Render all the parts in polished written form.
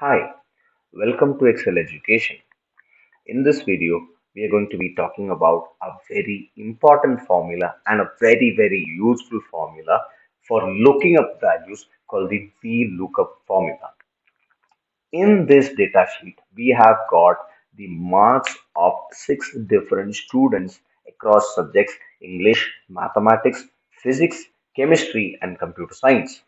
Hi, welcome to Excel Education. In this video, we are going to be talking about a very important formula and a very useful formula for looking up values called the vlookup formula. In this data sheet, we have got the marks of six different students across subjects English, mathematics, physics, chemistry, and computer science.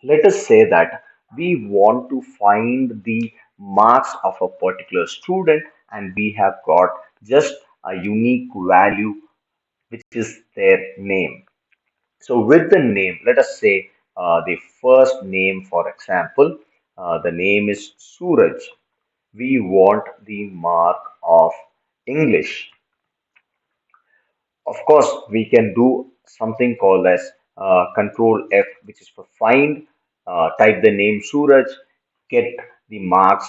Let us say that we want to find the marks of a particular student and we have got just a unique value which is their name. So with the name, let us say the first name, for example, the name is Suraj. We want the mark of English. Of course, we can do something called as Control F, which is for find, type the name Suraj, get the marks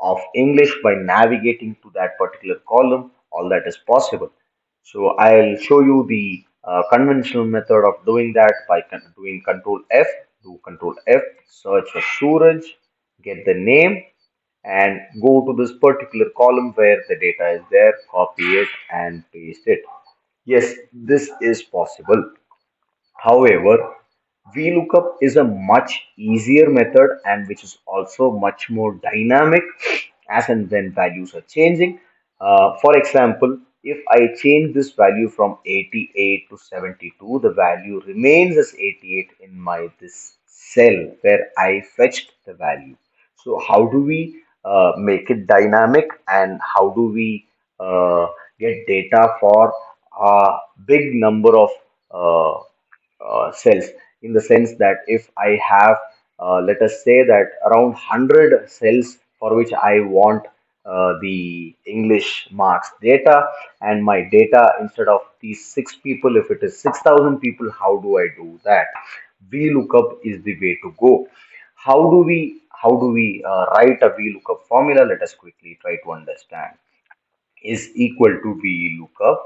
of English by navigating to that particular column. All that is possible. So I'll show you the conventional method of doing that by doing Control F. Do Control F, search for Suraj, get the name, and go to this particular column where the data is there, copy it and paste it. Yes, this is possible. However, VLOOKUP is a much easier method and which is also much more dynamic as and when values are changing. For example, if I change this value from 88 to 72, the value remains as 88 in my this cell where I fetched the value. So how do we make it dynamic and how do we get data for a big number of uh, cells, in the sense that if I have, let us say that around 100 cells for which I want the English marks data, and my data instead of these six people, if it is 6,000 people, how do I do that? VLOOKUP is the way to go. How do we write a VLOOKUP formula? Let us quickly try to understand. Is equal to VLOOKUP,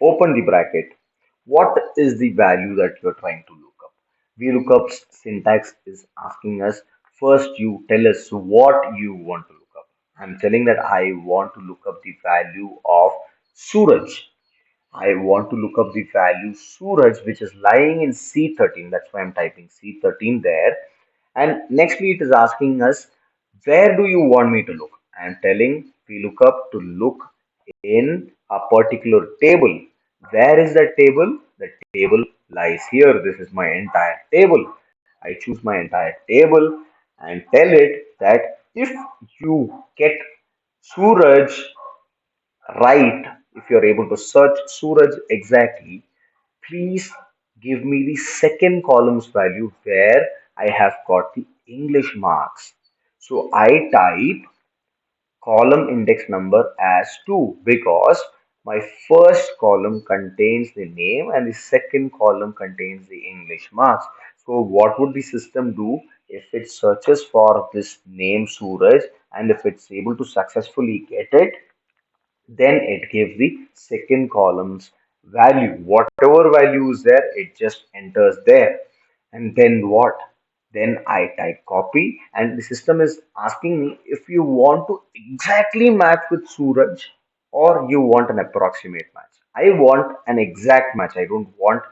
open the bracket. What is the value that you're trying to look up? VLOOKUP's syntax is asking us, first you tell us what you want to look up. I'm telling that I want to look up the value of Suraj. I want to look up the value Suraj, which is lying in C13. That's why I'm typing C13 there. And nextly, it is asking us, where do you want me to look? I'm telling VLOOKUP to look in a particular table. Where is that table? The table lies here. This is my entire table. I choose my entire table and tell it that if you get Suraj right, if you're able to search Suraj exactly, please give me the second column's value where I have got the English marks. So I type column index number as 2 because my first column contains the name and the second column contains the English marks. So what would the system do if it searches for this name Suraj, and if it's able to successfully get it, then it gives the second column's value. Whatever value is there, it just enters there. And then what? Then I type copy, and the system is asking me if you want to exactly match with Suraj or you want an approximate match. I want an exact match. I don't want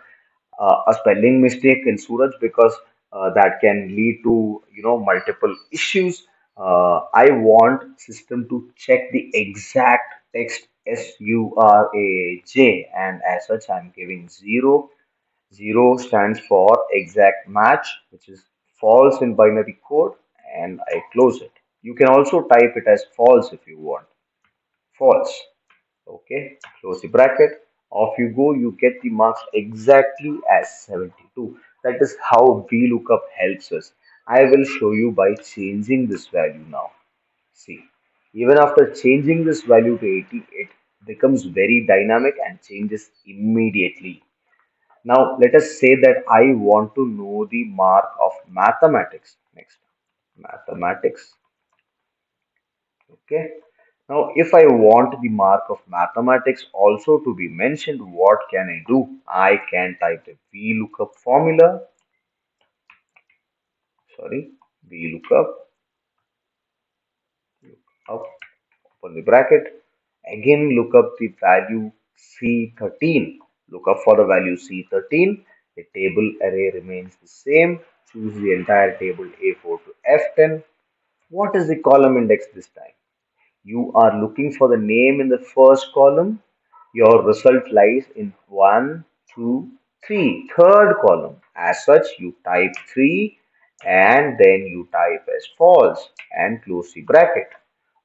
a spelling mistake in Suraj because that can lead to multiple issues. I want system to check the exact text Suraj, and as such I'm giving 0. 0 stands for exact match, which is false in binary code, and I close it. You can also type it as false if you want. False. Okay, close the bracket. Off you go. You get the marks exactly as 72. That is how VLOOKUP helps us. I will show you by changing this value now. See, even after changing this value to 80, it becomes very dynamic and changes immediately. Now, let us say that I want to know the mark of mathematics. Next, mathematics. Okay. Now, if I want the mark of mathematics also to be mentioned, what can I do? I can type the VLOOKUP formula. Sorry, VLOOKUP. Up, open the bracket. Again, look up the value C13. Look up for the value C13. The table array remains the same. Choose the entire table A4 to F10. What is the column index this time? You are looking for the name in the first column. Your result lies in one, two, three, third column. As such, you type 3 and then you type as false and close the bracket.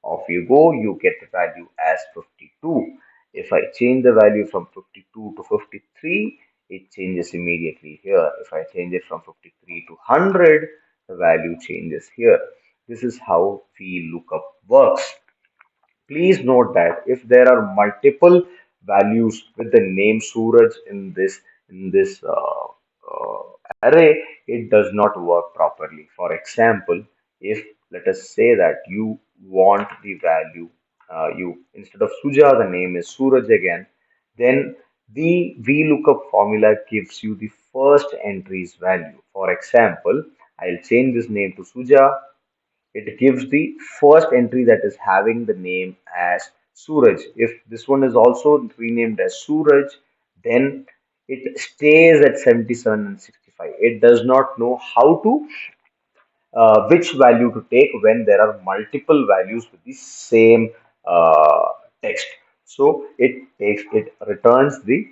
Off you go, you get the value as 52. If I change the value from 52 to 53, it changes immediately here. If I change it from 53 to 100, the value changes here. This is how VLOOKUP works. Please note that if there are multiple values with the name Suraj in this array, it does not work properly. For example, if let us say that you want the value, you instead of Suja, the name is Suraj again, then the VLOOKUP formula gives you the first entry's value. For example, I'll change this name to Suja. It gives the first entry that is having the name as Suraj. If this one is also renamed as Suraj, then it stays at 77 and 65. It does not know how to which value to take when there are multiple values with the same uh, text. So it returns the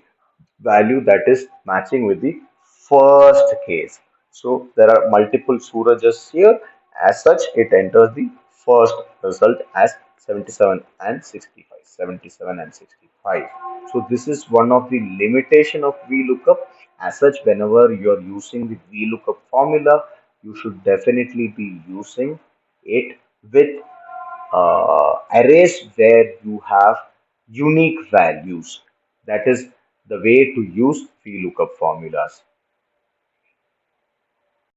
value that is matching with the first case. So there are multiple Surajas here. As such, it enters the first result as 77 and 65. 77 and 65. So this is one of the limitation of VLOOKUP. As such, whenever you are using the VLOOKUP formula, you should definitely be using it with arrays where you have unique values. That is the way to use VLOOKUP formulas.